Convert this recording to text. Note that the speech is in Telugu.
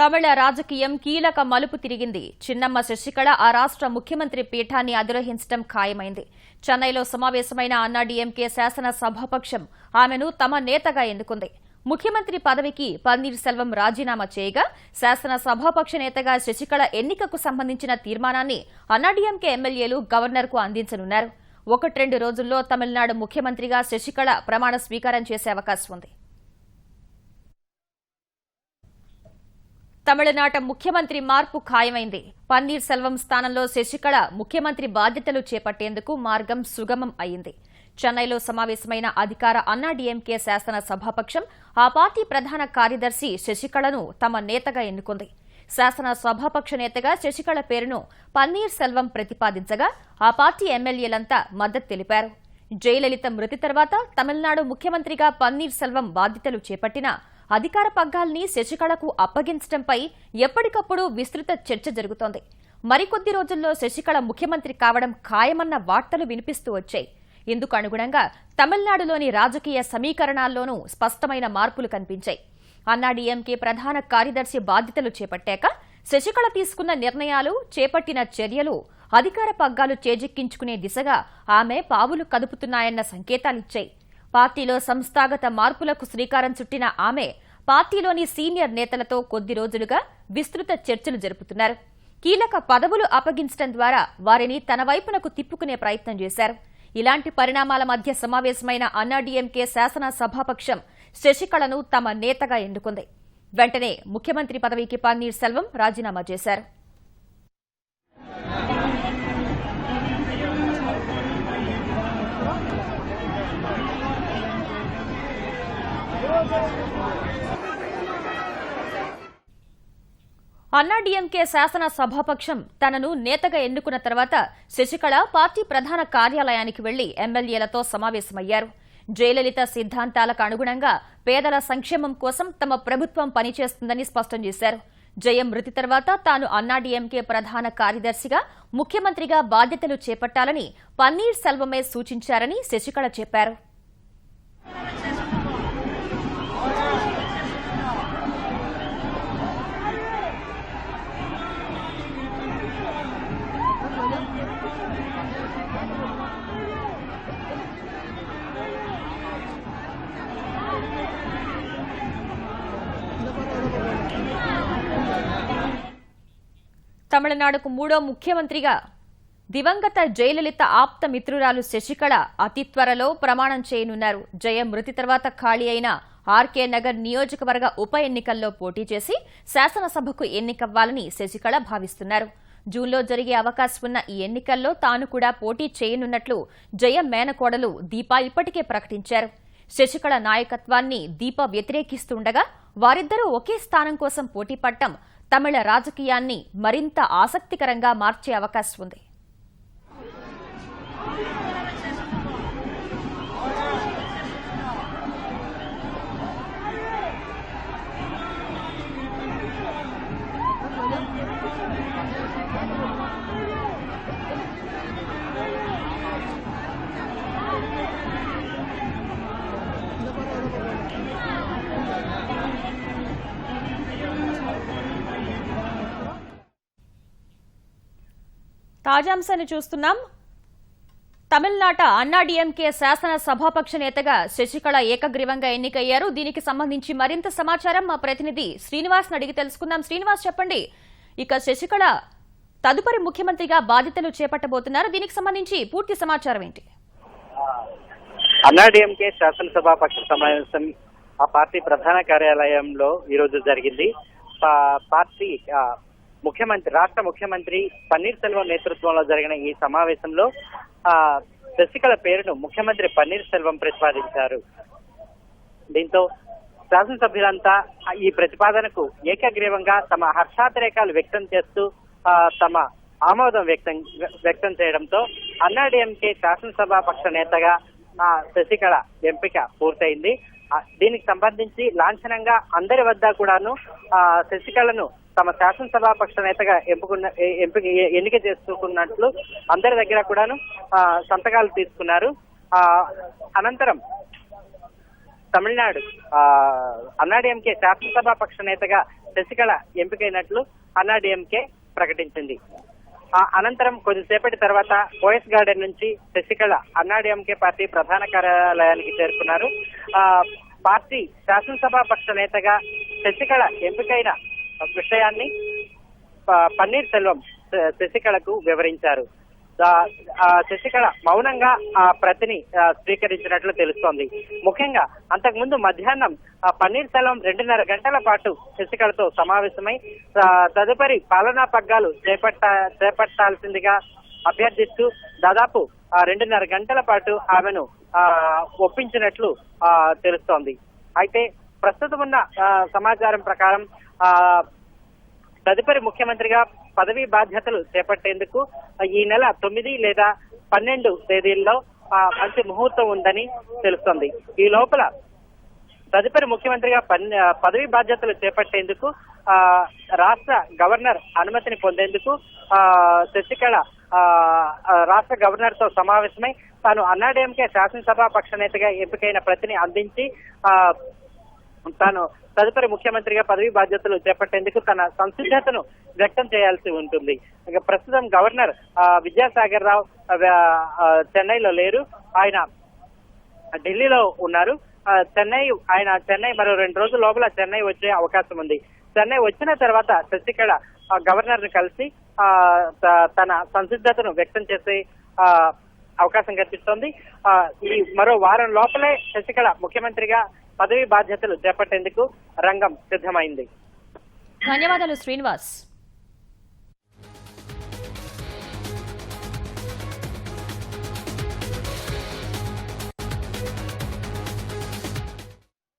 తమిళ రాజకీయం కీలక మలుపు తిరిగింది. చిన్నమ్మ శశికళ ఆ రాష్ట్ర ముఖ్యమంత్రి పీఠాన్ని అధిరోహించడం ఖాయమైంది. చెన్నైలో సమావేశమైన అన్నాడీఎంకే శాసన సభాపక్షం ఆమెను తమ నేతగా ఎన్నుకుంది. ముఖ్యమంత్రి పదవికి పన్నీర్ సెల్వం రాజీనామా చేయగా శాసన సభాపక్ష నేతగా శశికళ ఎన్నికకు సంబంధించిన తీర్మానాన్ని అన్నాడీఎంకే ఎమ్మెల్యేలు గవర్నర్కు అందించనున్నారు. 1-2 రోజుల్లో తమిళనాడు ముఖ్యమంత్రిగా శశికళ ప్రమాణ స్వీకారం చేసే అవకాశం ఉంది. తమిళనాట ముఖ్యమంత్రి మార్పు ఖాయమైంది. పన్నీర్ సెల్వం స్థానంలో శశికళ ముఖ్యమంత్రి బాధ్యతలు చేపట్టేందుకు మార్గం సుగమం అయింది. చెన్నైలో సమావేశమైన అధికార అన్నాడీఎంకే శాసన సభాపక్షం ఆ పార్టీ ప్రధాన కార్యదర్శి శశికళను తమ నేతగా ఎన్నుకుంది. శాసన సభాపక్ష నేతగా శశికళ పేరును పన్నీర్ సెల్వం ప్రతిపాదించగా ఆ పార్టీ ఎమ్మెల్యేలంతా మద్దతు తెలిపారు. జయలలిత మృతి తర్వాత తమిళనాడు ముఖ్యమంత్రిగా పన్నీర్ సెల్వం బాధ్యతలు చేపట్టినా అధికార పగ్గాల్ని శశికళకు అప్పగించడంపై ఎప్పటికప్పుడు విస్తృత చర్చ జరుగుతోంది. మరికొద్ది రోజుల్లో శశికళ ముఖ్యమంత్రి కావడం ఖాయమన్న వార్తలు వినిపిస్తూ వచ్చాయి. ఇందుకు అనుగుణంగా తమిళనాడులోని రాజకీయ సమీకరణాల్లోనూ స్పష్టమైన మార్పులు కనిపించాయి. అన్నాడీఎంకే ప్రధాన కార్యదర్శి బాధ్యతలు చేపట్టాక శశికళ తీసుకున్న నిర్ణయాలు, చేపట్టిన చర్యలు అధికార పగ్గాలు చేజిక్కించుకునే దిశగా ఆమె పావులు కదుపుతున్నాయన్న సంకేతాలిచ్చాయి. పార్టీలో సంస్థాగత మార్పులకు శ్రీకారం చుట్టిన ఆమె పార్టీలోని సీనియర్ నేతలతో కొద్ది రోజులుగా విస్తృత చర్చలు జరుపుతున్నారు. కీలక పదవులు అప్పగించడం ద్వారా వారిని తన వైపునకు తిప్పుకునే ప్రయత్నం చేశారు. ఇలాంటి పరిణామాల మధ్య సమావేశమైన అన్నాడీఎంకే శాసన సభాపక్షం శశికళను తమ నేతగా ఎన్నుకుంది. వెంటనే ముఖ్యమంత్రి పదవికి పన్నీర్ సెల్వం రాజీనామా చేశారు. అన్నాడీఎంకే శాసన సభాపక్షం తనను నేతగా ఎన్నుకున్న తర్వాత శశికళ పార్టీ ప్రధాన కార్యాలయానికి వెళ్లి ఎమ్మెల్యేలతో సమావేశమయ్యారు. జయలలిత సిద్ధాంతాలకు అనుగుణంగా పేదల సంక్షేమం కోసం తమ ప్రభుత్వం పనిచేస్తుందని స్పష్టం చేశారు. జయ మృతి తర్వాత తాను అన్నాడీఎంకే ప్రధాన కార్యదర్శిగా ముఖ్యమంత్రిగా బాధ్యతలు చేపట్టాలని పన్నీర్ సెల్వమే సూచించారని శశికళ చెప్పారు. తమిళనాడుకు 3వ ముఖ్యమంత్రిగా దివంగత జయలలిత ఆప్త మిత్రురాలు శశికళ అతి త్వరలో ప్రమాణం చేయనున్నారు. జయ మృతి తర్వాత ఖాళీ అయిన ఆర్కే నగర్ నియోజకవర్గ ఉప ఎన్నికల్లో పోటీ చేసి శాసనసభకు ఎన్నికవ్వాలని శశికళ భావిస్తున్నారు. జూన్లో జరిగే అవకాశం ఉన్న ఈ ఎన్నికల్లో తాను కూడా పోటీ చేయనున్నట్లు జయ మేనకోడలు దీప ఇప్పటికే ప్రకటించారు. శశికళ నాయకత్వాన్ని దీప వ్యతిరేకిస్తుండగా వారిద్దరూ ఒకే స్థానం కోసం పోటీ పడటం తమిళ రాజకీయాన్ని మరింత ఆసక్తికరంగా మార్చే అవకాశం ఉంది. తాజాంశాన్ని చూస్తున్నాం. తమిళనాట అన్నాడీఎంకే శాసన సభాపక్ష నేతగా శశికళ ఏకగ్రీవంగా ఎన్నికయ్యారు. దీనికి సంబంధించి మరింత సమాచారం మా ప్రతినిధి శ్రీనివాస్ అడిగి తెలుసుకుందాం. శ్రీనివాస్, చెప్పండి, ఇక శశికళ తదుపరి ముఖ్యమంత్రిగా బాధ్యతలు చేపట్టబోతున్నారు. దీనికి సంబంధించి పూర్తి సమాచారం ఏంటి? అన్నాడీఎంకే శాసనసభాపక్ష సమావేశం ఆ పార్టీ ప్రధాన కార్యాలయంలో ఈరోజు జరిగింది. పార్టీ రాష్ట్ర ముఖ్యమంత్రి పన్నీర్ సెల్వం నేతృత్వంలో జరిగిన ఈ సమావేశంలో శశికళ పేరును ముఖ్యమంత్రి పన్నీర్ సెల్వం ప్రతిపాదించారు. దీంతో శాసనసభ్యులంతా ఈ ప్రతిపాదనకు ఏకగ్రీవంగా తమ హర్షాతిరేకాలు వ్యక్తం చేస్తూ తమ ఆమోదం వ్యక్తం చేయడంతో అన్నాడీఎంకే శాసనసభాపక్ష నేతగా శశికళ ఎంపిక పూర్తయింది. దీనికి సంబంధించి లాంఛనంగా అందరి వద్ద కూడాను శశికళను తమ శాసనసభాపక్ష నేతగా ఎన్నిక చేసుకున్నట్లు అందరి దగ్గర కూడాను సంతకాలు తీసుకున్నారు. అనంతరం తమిళనాడు అన్నాడీఎంకే శాసనసభ పక్ష నేతగా శశికళ ఎంపికైనట్లు అన్నాడీఎంకే ప్రకటించింది. అనంతరం కొద్దిసేపటి తర్వాత పోయస్ గార్డెన్ నుంచి శశికళ అన్నాడీఎంకే పార్టీ ప్రధాన కార్యాలయానికి చేరుకున్నారు. పార్టీ శాసనసభ పక్ష నేతగా శశికళ ఎంపికైన విషయాన్ని పన్నీర్ సెల్వం శశికళకు వివరించారు. శశికళ మౌనంగా ఆ ప్రతిని స్వీకరించినట్లు తెలుస్తోంది. ముఖ్యంగా అంతకుముందు మధ్యాహ్నం పన్నీర్ సెల్వం 2.5 గంటల పాటు శశికళతో సమావేశమై తదుపరి పాలనా పగ్గాలు చేపట్టాల్సిందిగా అభ్యర్థిస్తూ దాదాపు 2.5 గంటల పాటు ఆమెను ఒప్పించినట్లు తెలుస్తోంది. అయితే ప్రస్తుతం ఉన్న సమాచారం ప్రకారం తదుపరి ముఖ్యమంత్రిగా పదవీ బాధ్యతలు చేపట్టేందుకు ఈ నెల 9 లేదా 12 తేదీల్లో మంచి ముహూర్తం ఉందని తెలుస్తోంది. ఈ లోపల తదుపరి ముఖ్యమంత్రిగా పదవీ బాధ్యతలు చేపట్టేందుకు రాష్ట్ర గవర్నర్ అనుమతిని పొందేందుకు శశికళ రాష్ట్ర గవర్నర్ తో సమావేశమై తాను అన్నాడీఎంకే శాసనసభ పక్ష నేతగా ఎంపికైన ప్రతిని అందించి తాను తదుపరి ముఖ్యమంత్రిగా పదవి బాధ్యతలు చేపట్టేందుకు తన సంసిద్ధతను వ్యక్తం చేయాల్సి ఉంటుంది. ఇక ప్రస్తుతం గవర్నర్ విద్యాసాగర్ రావు చెన్నైలో లేరు, ఆయన ఢిల్లీలో ఉన్నారు. చెన్నై మరో 2 రోజుల లోపల చెన్నై వచ్చే అవకాశం ఉంది. చెన్నై వచ్చిన తర్వాత శశికళ గవర్నర్ ని కలిసి తన సంసిద్ధతను వ్యక్తం చేసే అవకాశం కనిపిస్తోంది. ఈ మరో వారం లోపలే శశికళ ముఖ్యమంత్రిగా పదవి బాధ్యతలు చేపట్టేందుకు రంగం సిద్ధమైంది. ధన్యవాదాలు శ్రీనివాస్.